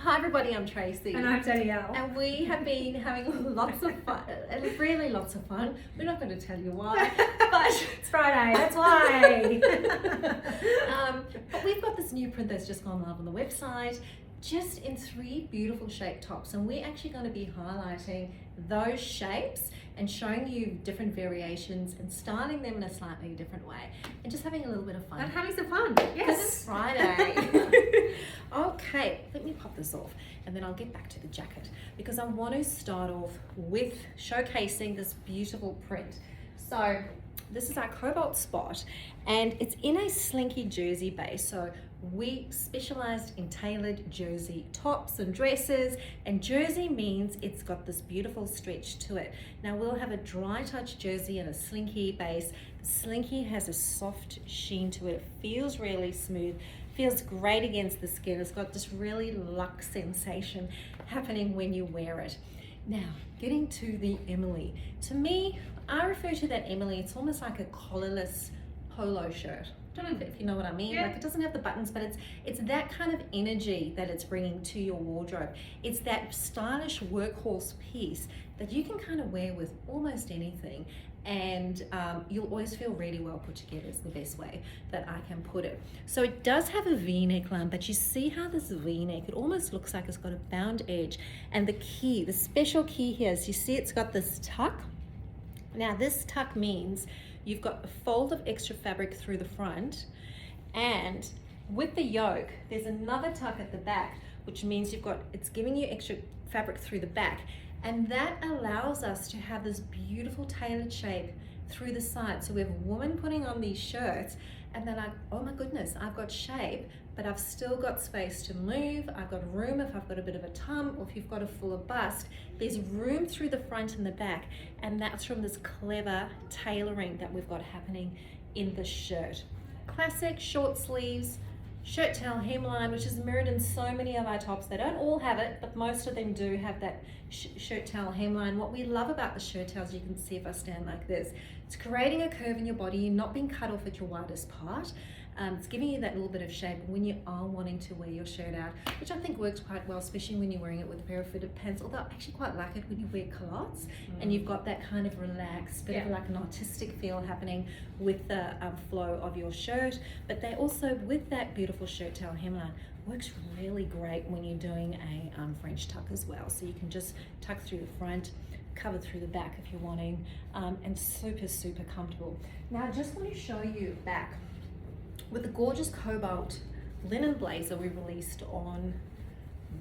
Hi everybody, I'm Tracy. And I'm Danielle. And we have been having lots of fun, really lots of fun. We're not going to tell you why, but It's Friday, that's why. but we've got this new print that's just gone live on the website, just in 3 beautiful shape tops, and we're actually going to be highlighting those shapes and showing you different variations and styling them in a slightly different way and just having a little bit of fun. And having some fun, Because it's yes. Friday. Okay, let me pop this off and then I'll get back to the jacket because I want to start off with showcasing this beautiful print. So this is our Cobalt Spot and it's in a slinky jersey base. So we specialized in tailored jersey tops and dresses, and jersey means it's got this beautiful stretch to it. Now we'll have a dry touch jersey and a slinky base. The slinky has a soft sheen to it. It feels really smooth, feels great against the skin. It's got this really luxe sensation happening when you wear it. Now, getting to the Emily. To me, I refer to that Emily, it's almost like a collarless polo shirt. I don't know if you know what I mean. Yeah. Like, it doesn't have the buttons, but it's that kind of energy that it's bringing to your wardrobe. It's that stylish workhorse piece that you can kind of wear with almost anything, and you'll always feel really well put together is the best way that I can put it. So it does have a V-neck line, but you see how this V-neck, it almost looks like it's got a bound edge, and the key, the special key here is you see it's got this tuck. Now this tuck means you've got a fold of extra fabric through the front, and with the yoke there's another tuck at the back, which means it's giving you extra fabric through the back, and that allows us to have this beautiful tailored shape through the side. So we have a woman putting on these shirts and they're like, oh my goodness, I've got shape, but I've still got space to move. I've got room if I've got a bit of a tum, or if you've got a fuller bust, there's room through the front and the back. And that's from this clever tailoring that we've got happening in the shirt. Classic short sleeves, shirt tail hemline, which is mirrored in so many of our tops. They don't all have it, but most of them do have that shirt tail hemline. What we love about the shirt tails, you can see if I stand like this, it's creating a curve in your body. You're not being cut off at your widest part. It's giving you that little bit of shape when you are wanting to wear your shirt out, which I think works quite well, especially when you're wearing it with a pair of fitted pants, although I actually quite like it when you wear culottes and you've got that kind of relaxed, bit of like an artistic feel happening with the flow of your shirt. But they also, with that beautiful shirt tail hemline, works really great when you're doing a French tuck as well. So you can just tuck through the front, cover through the back if you're wanting, and super comfortable. Now I just want to show you back with the gorgeous cobalt linen blazer we released on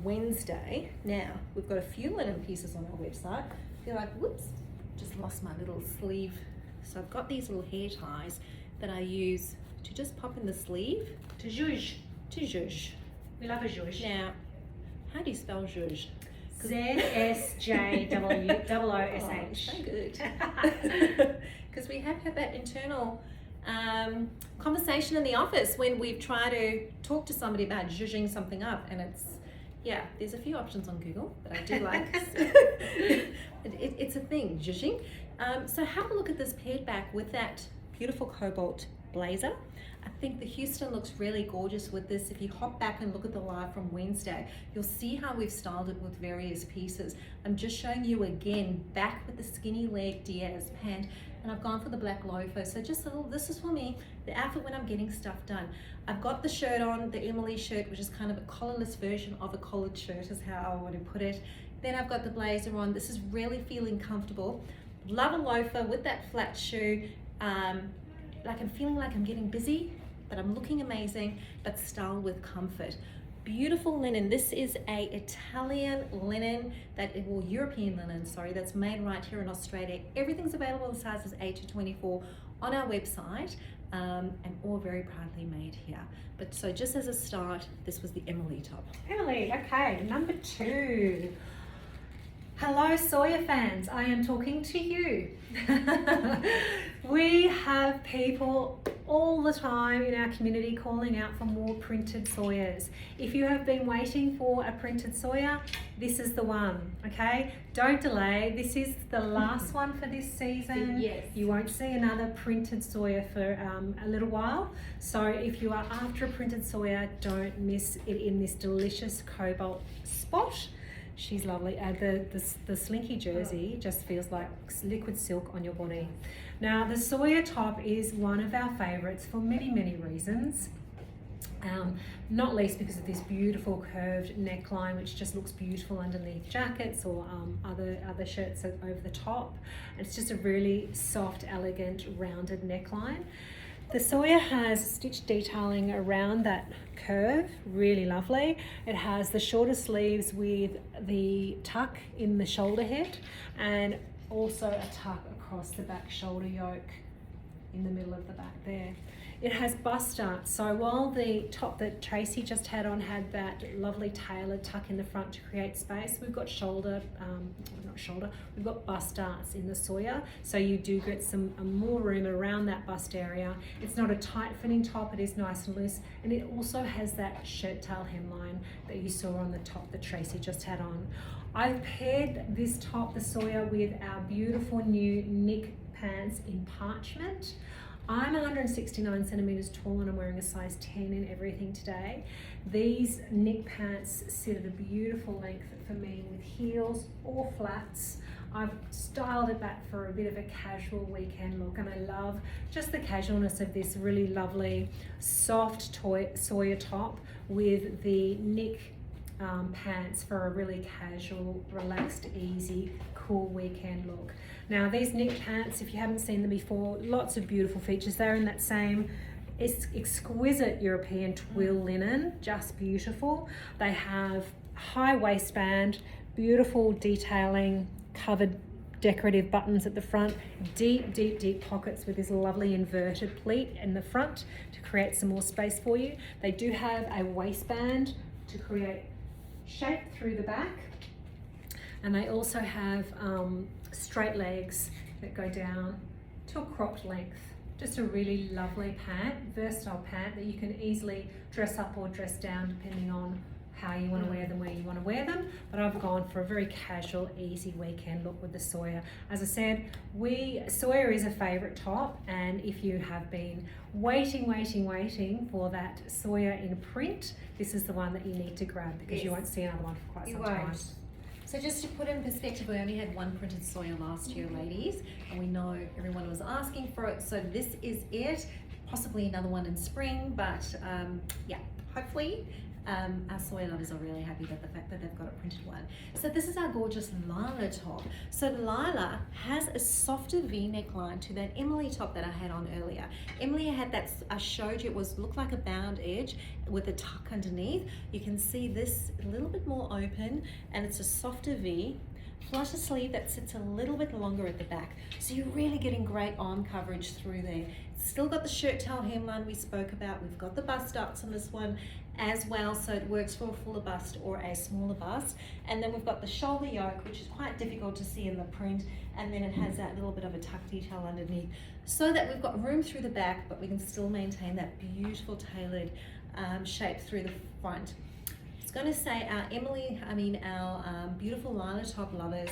Wednesday. Now we've got a few linen pieces on our website. I feel like, whoops, just lost my little sleeve. So I've got these little hair ties that I use to just pop in the sleeve. To zhuzh. To zhuzh. We love a zhuzh. Now, how do you spell zhuzh? ZSJWOOSH. Oh, so good. Because we have had that internal conversation in the office when we've tried to talk to somebody about zhuzhing something up, and there's a few options on Google, but I do like it's a thing, zhuzhing. So have a look at this paired back with that beautiful cobalt blazer. I think the Houston looks really gorgeous with this. If you hop back and look at the live from Wednesday, you'll see how we've styled it with various pieces. I'm just showing you again back with the skinny leg Diaz pant, and I've gone for the black loafer. So just a little, this is for me, the outfit when I'm getting stuff done. I've got the shirt on, the Emily shirt, which is kind of a collarless version of a collared shirt is how I want to put it. Then I've got the blazer on. This is really feeling comfortable. Love a loafer with that flat shoe. Like I'm feeling like I'm getting busy, but I'm looking amazing, but style with comfort. Beautiful linen. This is a Italian linen, European linen, sorry, that's made right here in Australia. Everything's available in sizes 8 to 24 on our website, and all very proudly made here. But so just as a start, this was the Emily top. Emily, okay, number 2. Hello Sawyer fans, I am talking to you. We have people all the time in our community calling out for more printed Sawyers. If you have been waiting for a printed Sawyer, this is the one, okay? Don't delay, this is the last one for this season. Yes. You won't see another printed Sawyer for a little while. So if you are after a printed Sawyer, don't miss it in this delicious cobalt spot. She's lovely. The slinky jersey just feels like liquid silk on your body. Now the Sawyer top is one of our favourites for many, many reasons. Not least because of this beautiful curved neckline, which just looks beautiful underneath jackets or other shirts over the top. It's just a really soft, elegant, rounded neckline. The Sawyer has stitch detailing around that curve, really lovely. It has the shorter sleeves with the tuck in the shoulder head and also a tuck across the back shoulder yoke in the middle of the back there. It has bust darts, so while the top that Tracy just had on had that lovely tailored tuck in the front to create space, we've got we've got bust darts in the Sawyer, so you do get some more room around that bust area. It's not a tight fitting top, it is nice and loose, and it also has that shirt tail hemline that you saw on the top that Tracy just had on. I've paired this top, the Sawyer, with our beautiful new knit pants in parchment. I'm 169 centimeters tall and I'm wearing a size 10 in everything today. These knit pants sit at a beautiful length for me with heels or flats. I've styled it back for a bit of a casual weekend look, and I love just the casualness of this really lovely soft Sawyer top with the knit pants for a really casual, relaxed, easy, cool weekend look. Now these knit pants, if you haven't seen them before, lots of beautiful features. They're in that same exquisite European twill linen, just beautiful. They have high waistband, beautiful detailing, covered decorative buttons at the front, deep pockets with this lovely inverted pleat in the front to create some more space for you. They do have a waistband to create shape through the back, and they also have straight legs that go down to a cropped length. Just a really lovely pant, versatile pant that you can easily dress up or dress down depending on how you want to wear them, where you want to wear them. But I've gone for a very casual, easy weekend look with the Sawyer. As I said, Sawyer is a favourite top, and if you have been waiting for that Sawyer in print, this is the one that you need to grab, because you won't see another one for quite some time. So just to put in perspective, we only had one printed Sawyer last year, ladies, and we know everyone was asking for it. So this is it, possibly another one in spring, but yeah, hopefully our Sawyer lovers are really happy about the fact that they've got a printed one. So this is our gorgeous Lila top. So Lila has a softer V-neck line to that Emily top that I had on earlier. Emily had that, I showed you, it looked like a bound edge with a tuck underneath. You can see this a little bit more open, and it's a softer V. Flutter sleeve that sits a little bit longer at the back, so you're really getting great arm coverage through there. It's still got the shirt tail hemline we spoke about. We've got the bust darts on this one as well, so it works for a fuller bust or a smaller bust. And then we've got the shoulder yoke, which is quite difficult to see in the print, and then it has that little bit of a tuck detail underneath, so that we've got room through the back, but we can still maintain that beautiful tailored shape through the front. Going to say our beautiful Lila top lovers,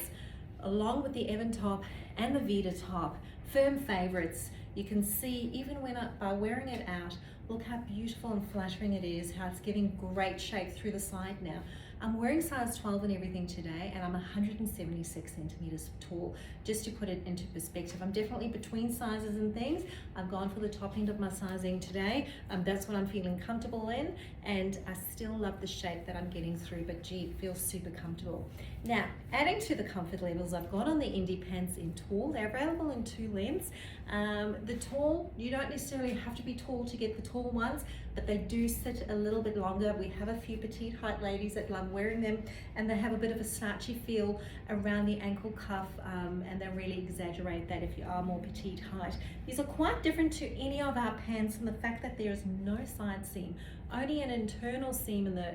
along with the Evan top and the Vita top, firm favorites. You can see even when by wearing it out, look how beautiful and flattering it is, how it's giving great shape through the side now. I'm wearing size 12 and everything today, and I'm 176 centimeters tall, just to put it into perspective. I'm definitely between sizes and things. I've gone for the top end of my sizing today. That's what I'm feeling comfortable in, and I still love the shape that I'm getting through, but gee, it feels super comfortable. Now, adding to the comfort levels, I've got on the indie pants in tall. They're available in 2 lengths. The tall, you don't necessarily have to be tall to get the tall ones, but they do sit a little bit longer. We have a few petite height ladies that love wearing them, and they have a bit of a slouchy feel around the ankle cuff, and they really exaggerate that if you are more petite height. These are quite different to any of our pants in the fact that there is no side seam, only an internal seam in the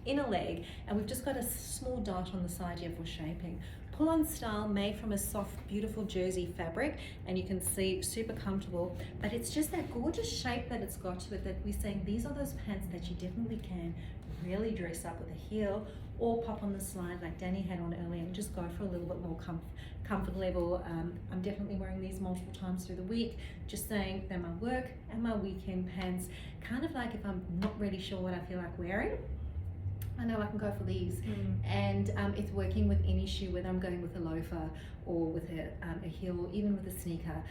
inner leg, and we've just got a small dot on the side here for shaping. pull-on style made from a soft, beautiful jersey fabric, and you can see super comfortable, but it's just that gorgeous shape that it's got to it that we're saying these are those pants that you definitely can really dress up with a heel or pop on the slide like Danny had on earlier and just go for a little bit more comfort level. I'm definitely wearing these multiple times through the week, just saying they're my work and my weekend pants, kind of like if I'm not really sure what I feel like wearing, I know I can go for these. And it's working with any shoe, whether I'm going with a loafer or with a heel or even with a sneaker.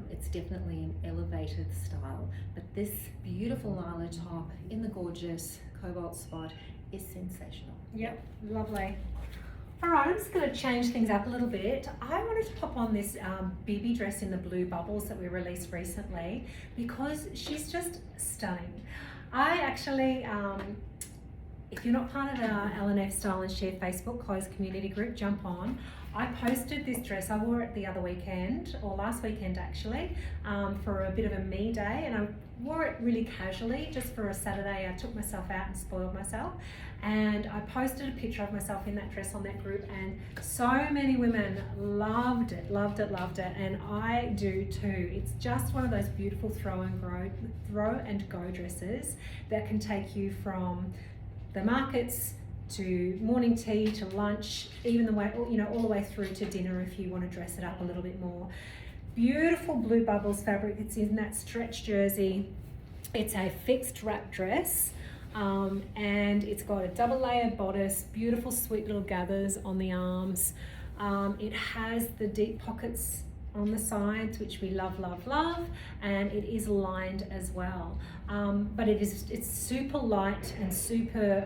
It's definitely an elevated style, but this beautiful Lila top in the gorgeous cobalt spot is sensational. Yep, lovely. All right, I'm just going to change things up a little bit. I wanted to pop on this Bibi dress in the blue bubbles that we released recently because she's just stunning. I actually, if you're not part of our LNF Style and Share Facebook closed community group, jump on. I posted this dress, I wore it the other weekend, or last weekend actually, for a bit of a me day, and I wore it really casually, just for a Saturday. I took myself out and spoiled myself, and I posted a picture of myself in that dress on that group, and so many women loved it, and I do too. It's just one of those beautiful throw and go dresses that can take you from the markets to morning tea to lunch, even the way, you know, all the way through to dinner if you want to dress it up a little bit more. Beautiful blue bubbles fabric. It's in that stretch jersey. It's a fixed wrap dress, and it's got a double layer bodice, beautiful sweet little gathers on the arms. It has the deep pockets on the sides, which we love, and it is lined as well. But it's super light and super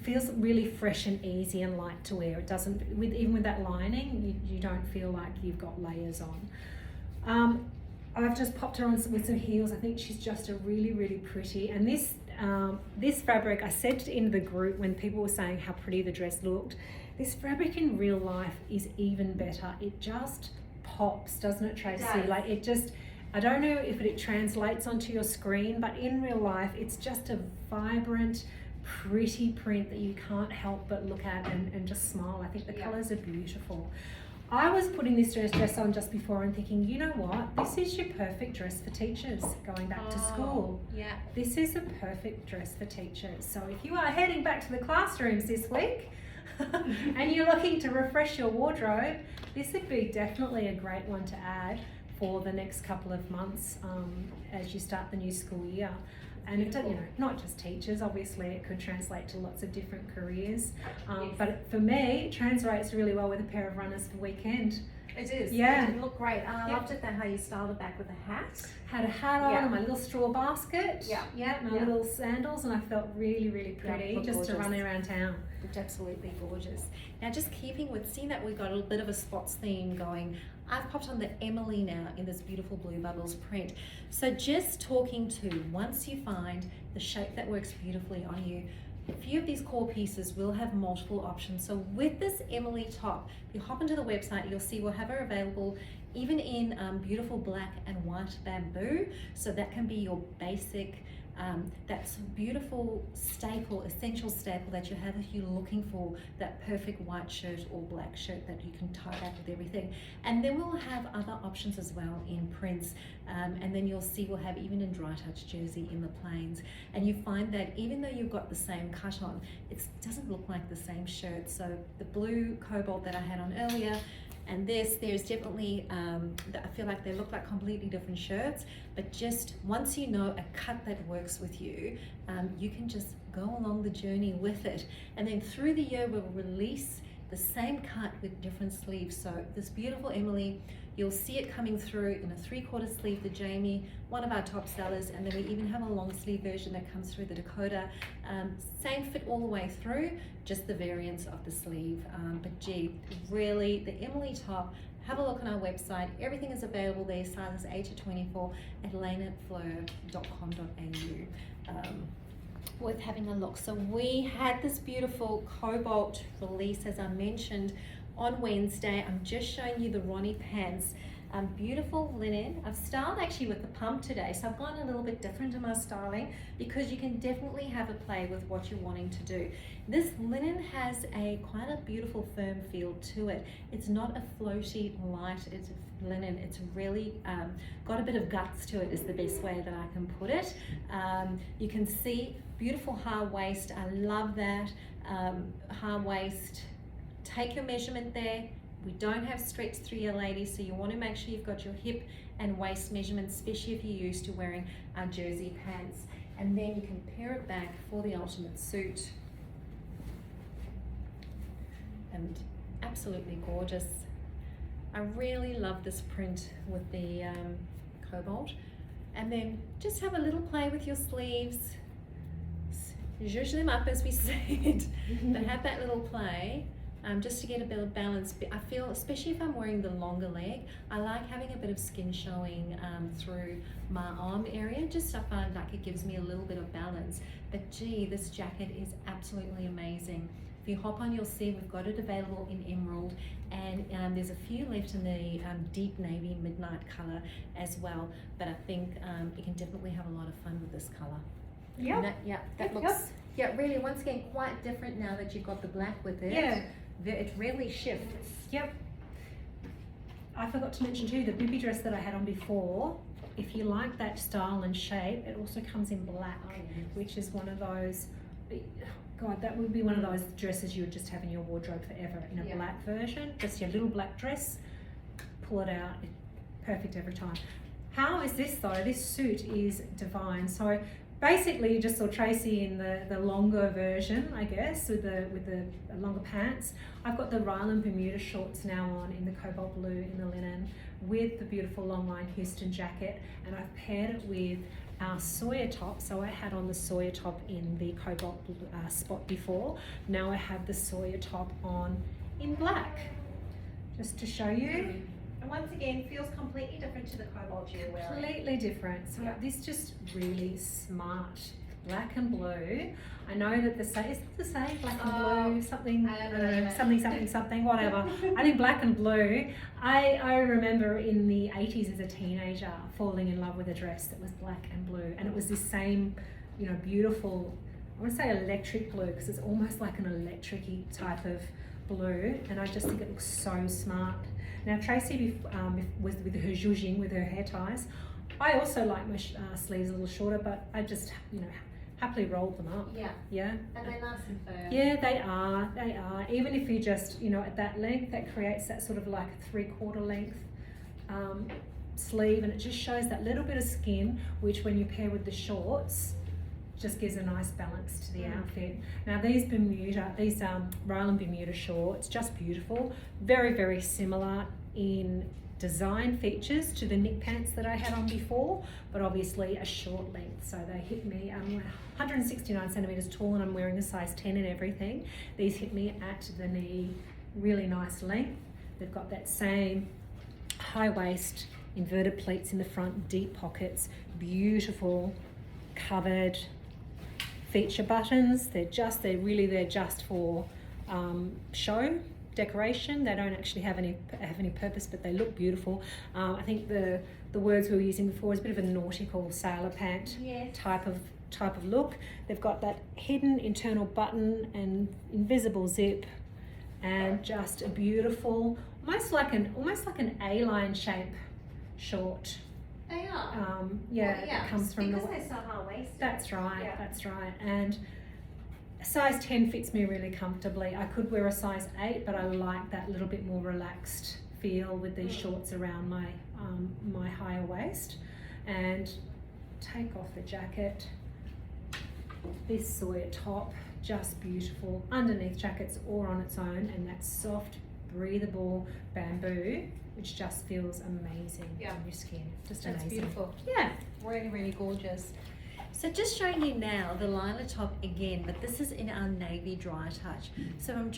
feels really fresh and easy and light to wear. It doesn't, even with that lining, you don't feel like you've got layers on. I've just popped her on with some heels. I think she's just a really pretty. And this fabric, I said in the group when people were saying how pretty the dress looked, this fabric in real life is even better. It just pops, doesn't it, Tracy? Like it just, I don't know if it translates onto your screen, but in real life, it's just a vibrant, pretty print that you can't help but look at and just smile. I think the colours are beautiful. I was putting this dress on just before and thinking, you know what, this is your perfect dress for teachers going back to school. Yeah. This is a perfect dress for teachers. So if you are heading back to the classrooms this week and you're looking to refresh your wardrobe, this would be definitely a great one to add for the next couple of months as you start the new school year. And it, you know, not just teachers, obviously it could translate to lots of different careers. But for me, it translates really well with a pair of runners for weekend. It is. Yeah. It looked great. And I loved it how you styled it back with a hat. Had a hat on and my little straw basket. Yeah. My little sandals, and I felt really pretty just gorgeous. to run around town. Looked absolutely gorgeous. Now, just keeping with, seeing that we've got a little bit of a spots theme going, I've popped on the Emily now in this beautiful blue bubbles print. So just talking to, once you find the shape that works beautifully on you, a few of these core pieces will have multiple options. So with this Emily top, if you hop into the website, you'll see we'll have her available even in beautiful black and white bamboo. So that can be your basic, that's beautiful staple, essential staple that you have if you're looking for that perfect white shirt or black shirt that you can tie back with everything. And then we'll have other options as well in prints. And then you'll see we'll have even in dry touch jersey in the plains. And you find that even though you've got the same cut on, it doesn't look like the same shirt. So the blue cobalt that I had on earlier, and there's definitely, I feel like they look like completely different shirts, but just once you know a cut that works with you, you can just go along the journey with it. And then through the year, we'll release the same cut with different sleeves. So this beautiful Emily, you'll see it coming through in a 3/4 sleeve, the Jamie, one of our top sellers, and then we even have a long sleeve version that comes through the Dakota. Same fit all the way through, just the variance of the sleeve. But gee, really, the Emily top, have a look on our website. Everything is available there, sizes 8 to 24 at laneatfleur.com.au. Worth having a look. So we had this beautiful cobalt release, as I mentioned, on Wednesday. I'm just showing you the Ronnie pants. Beautiful linen. I've styled actually with the pump today, so I've gone a little bit different in my styling because you can definitely have a play with what you're wanting to do. This linen has quite a beautiful firm feel to it. It's not a floaty light, it's linen. It's really got a bit of guts to it is the best way that I can put it. You can see beautiful high waist. I love that. High waist. Take your measurement there. We don't have stretch through your ladies, so you want to make sure you've got your hip and waist measurements, especially if you're used to wearing our jersey pants. And then you can pare it back for the ultimate suit. And absolutely gorgeous. I really love this print with the cobalt. And then just have a little play with your sleeves. Zhuzh them up, as we said, but have that little play. Just to get a bit of balance. I feel, especially if I'm wearing the longer leg, I like having a bit of skin showing through my arm area. Just I find like it gives me a little bit of balance. But gee, this jacket is absolutely amazing. If you hop on, you'll see we've got it available in emerald, and there's a few left in the deep navy midnight color as well. But I think you can definitely have a lot of fun with this color. Yeah. That looks really, once again, quite different now that you've got the black with it. Yeah. It really shifts. Yep. I forgot to mention too, the bibby dress that I had on before, if you like that style and shape, it also comes in black, which is one of those, God, that would be one of those dresses you would just have in your wardrobe forever in a black version. Just your little black dress, pull it out, perfect every time. How is this though? This suit is divine. So basically, you just saw Tracy in the longer version, I guess, with the longer pants. I've got the Ryland Bermuda shorts now on in the cobalt blue in the linen with the beautiful long line Houston jacket, and I've paired it with our Sawyer top. So I had on the Sawyer top in the cobalt spot before. Now I have the Sawyer top on in black, just to show you. And once again, feels completely different to the cobalt you're wearing. Completely different. So this just really smart. Black and blue. I know that is it the same? Black and blue, something, I don't know, something, whatever. I think black and blue. I remember in the 80s as a teenager falling in love with a dress that was black and blue. And it was this same, beautiful, I want to say electric blue, because it's almost like an electric-y type of blue. And I just think it looks so smart. Now Tracy was with her zhuzhing, with her hair ties. I also like my sleeves a little shorter, but I just, happily rolled them up. Yeah. And they're nice and firm. Yeah, they are. Even if you just, at that length, that creates that sort of like a 3/4 length sleeve, and it just shows that little bit of skin, which when you pair with the shorts, just gives a nice balance to the outfit. Now these Ryland Bermuda shorts, just beautiful. Very, very similar in design features to the knit pants that I had on before, but obviously a short length. So they hit me, I'm 169 centimeters tall and I'm wearing a size 10 and everything. These hit me at the knee, really nice length. They've got that same high waist, inverted pleats in the front, deep pockets, beautiful covered feature buttons. They're just for show, decoration. They don't actually have any purpose, but they look beautiful. I think the words we were using before is a bit of a nautical sailor pant type of look. They've got that hidden internal button and invisible zip, and just a beautiful, almost like an A-line shape short. They are. It comes from because they're so high-waisted. That's right. And a size 10 fits me really comfortably. I could wear a size 8, but I like that little bit more relaxed feel with these shorts around my higher waist. And take off the jacket. This Sawyer top, just beautiful. Underneath jackets or on its own, and that soft, breathable bamboo, which just feels amazing on your skin. Just That's amazing. Beautiful. Yeah. Really, really gorgeous. So just showing you now the liner top again, but this is in our navy dry touch. So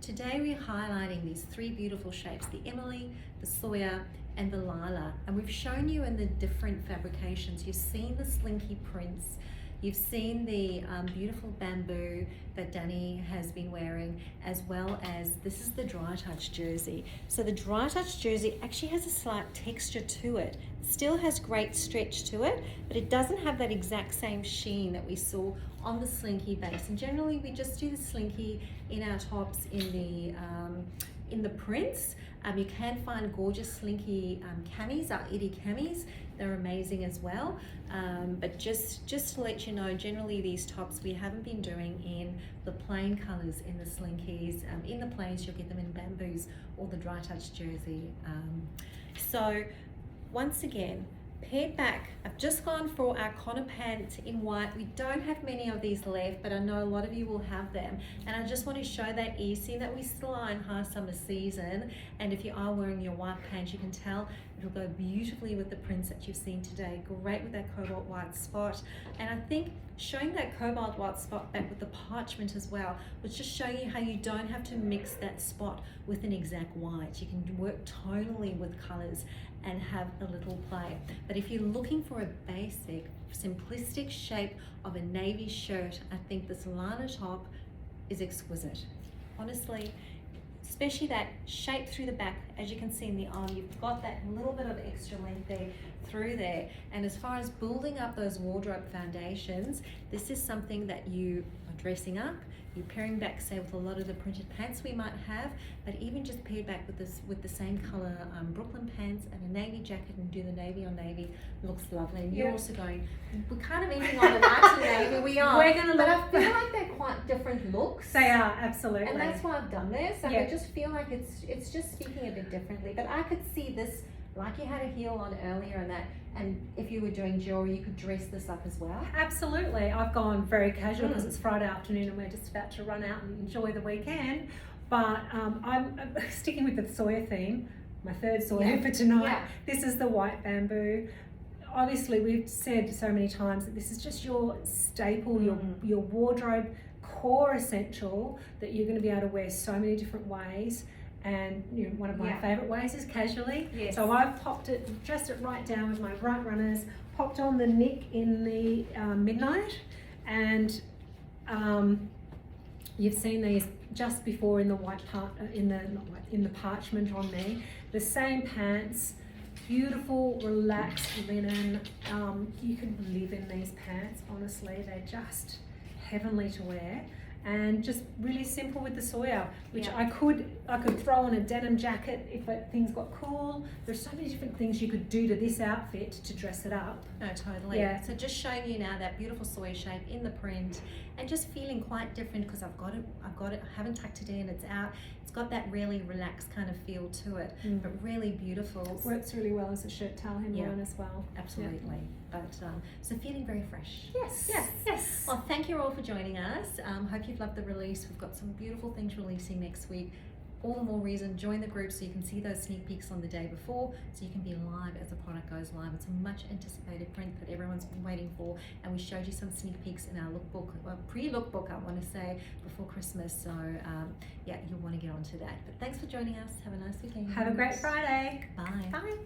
today we're highlighting these 3 beautiful shapes, the Emily, the Sawyer, and the Lila. And we've shown you in the different fabrications. You've seen the slinky prints, You've seen the beautiful bamboo that Danny has been wearing, as well as this is the Dry Touch jersey. So the Dry Touch jersey actually has a slight texture to it. Still has great stretch to it, but it doesn't have that exact same sheen that we saw on the Slinky base. And generally we just do the Slinky in our tops in the prints. You can find gorgeous Slinky camis, our Itty camis. They're amazing as well. But just to let you know, generally these tops we haven't been doing in the plain colors in the Slinkies. In the plains you'll get them in bamboos or the Dry Touch jersey. So once again, paired back, I've just gone for our Connor pants in white. We don't have many of these left, but I know a lot of you will have them. And I just want to show that easing that we still are in high summer season. And if you are wearing your white pants, you can tell it'll go beautifully with the prints that you've seen today. Great with that cobalt white spot. And I think showing that cobalt white spot back with the parchment as well was just showing you how you don't have to mix that spot with an exact white. You can work tonally with colors and have a little play. But if you're looking for a basic, simplistic shape of a navy shirt, I think this Lana top is exquisite. Honestly, especially that shape through the back, as you can see in the arm, you've got that little bit of extra length there through there. And as far as building up those wardrobe foundations, this is something that you are dressing up. You're pairing back, say, with a lot of the printed pants we might have, but even just paired back with the same color Brooklyn pants and a navy jacket and do the navy on navy looks lovely. And you're also going, we're kind of ending on the white navy, we are. We're gonna but I feel like they're quite different looks. They are, absolutely. And that's why I've done this. So I just feel like it's just speaking a bit differently. But I could see this, like you had a heel on earlier and that, and if you were doing jewelry, you could dress this up as well. Absolutely. I've gone very casual because it's Friday afternoon and we're just about to run out and enjoy the weekend. But I'm sticking with the Sawyer theme, my third Sawyer for tonight. Yeah. This is the white bamboo. Obviously, we've said so many times that this is just your staple, your wardrobe core essential that you're going to be able to wear so many different ways. And you know, one of my favourite ways is casually. Yes. So I've dressed it right down with my right runners, popped on the Nick in the midnight, and you've seen these just before in the in the parchment on me. The same pants, beautiful relaxed linen. You could live in these pants. Honestly, they're just heavenly to wear. And just really simple with the Sawyer, which I could throw on a denim jacket if things got cool. There's so many different things you could do to this outfit to dress it up. No, totally. Yeah. So just showing you now that beautiful Sawyer shape in the print, and just feeling quite different because I've got it. I haven't tucked it in. It's out. It's got that really relaxed kind of feel to it, but really beautiful. Works really well as a shirt tail hemline as well. Absolutely. Yeah. But so feeling very fresh. Yes. Well, thank you all for joining us. Hope you've loved the release. We've got some beautiful things releasing next week. All the more reason, join the group so you can see those sneak peeks on the day before, so you can be live as the product goes live. It's a much anticipated print that everyone's been waiting for, and we showed you some sneak peeks in our lookbook, pre-lookbook I want to say, before Christmas. So yeah, you'll want to get onto that. But thanks for joining us. Have a nice weekend. Have a great Friday. Bye. Bye.